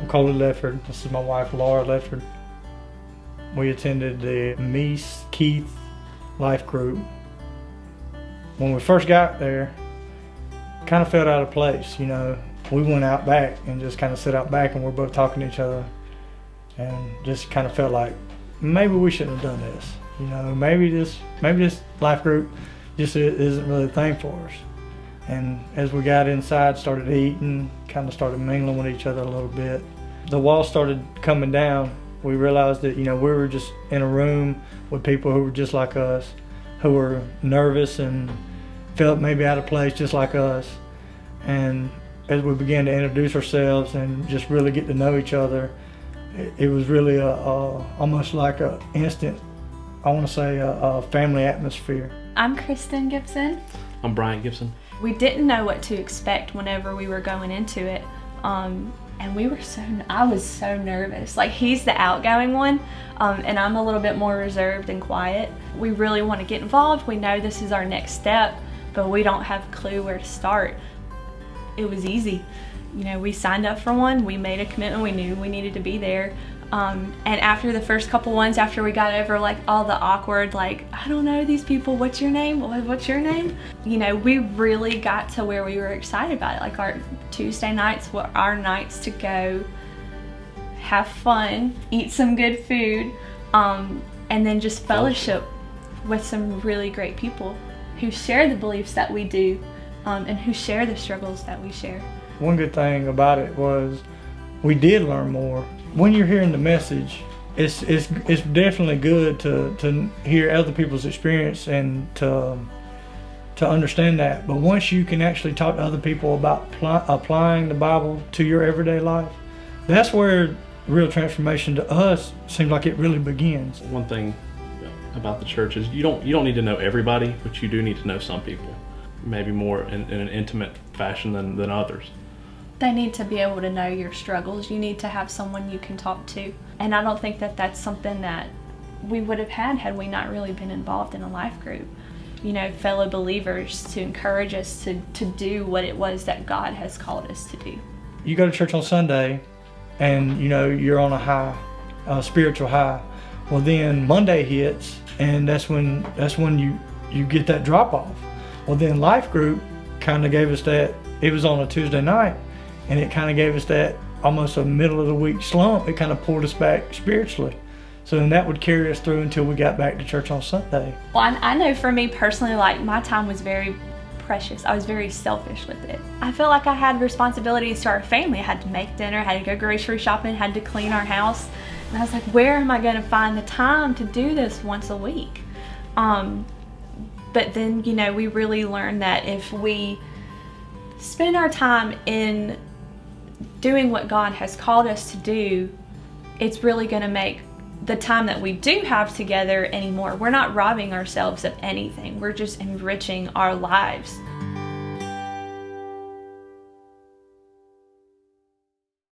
Coley Lefford. This is my wife, Laura Lefford. We attended the Meese Keith Life Group. When we first got there, kind of felt out of place, you know. We went out back and just kind of sit out back, and we're both talking to each other, and just kind of felt like maybe we shouldn't have done this. You know, maybe this life group just isn't really a thing for us. And as we got inside, started eating, kind of started mingling with each other a little bit. The walls started coming down. We realized that, you know, we were just in a room with people who were just like us, who were nervous and felt maybe out of place just like us. And as we began to introduce ourselves and just really get to know each other, it was really almost like a instant, I want to say, a family atmosphere. I'm Kristen Gibson. I'm Bryant Gibson. We didn't know what to expect whenever we were going into it. And I was so nervous. Like, he's the outgoing one, and I'm a little bit more reserved and quiet. We really want to get involved. We know this is our next step, but we don't have a clue where to start. It was easy. You know, we signed up for one, we made a commitment, we knew we needed to be there. And after the first couple ones, after we got over like all the awkward, like, I don't know these people, what's your name? What's your name? You know, we really got to where we were excited about it. Like, our Tuesday nights were our nights to go have fun, eat some good food, and then just fellowship with some really great people who share the beliefs that we do, and who share the struggles that we share. One good thing about it was we did learn more. When you're hearing the message, it's definitely good to hear other people's experience and to understand that. But once you can actually talk to other people about applying the Bible to your everyday life, that's where real transformation to us seems like it really begins. One thing about the church is you don't need to know everybody, but you do need to know some people, maybe more in an intimate fashion than others. They need to be able to know your struggles. You need to have someone you can talk to. And I don't think that that's something that we would have had we not really been involved in a life group. You know, fellow believers to encourage us to do what it was that God has called us to do. You go to church on Sunday and, you know, you're on a high, a spiritual high. Well, then Monday hits, and that's when you get that drop off. Well, then life group kind of gave us that. It was on a Tuesday night, and it kind of gave us that almost a middle of the week slump. It kind of pulled us back spiritually. So then that would carry us through until we got back to church on Sunday. Well, I know for me personally, like, my time was very precious. I was very selfish with it. I felt like I had responsibilities to our family. I had to make dinner, had to go grocery shopping, had to clean our house. And I was like, where am I going to find the time to do this once a week? But then, you know, we really learned that if we spend our time in doing what God has called us to do, it's really going to make the time that we do have together anymore. We're not robbing ourselves of anything. We're just enriching our lives.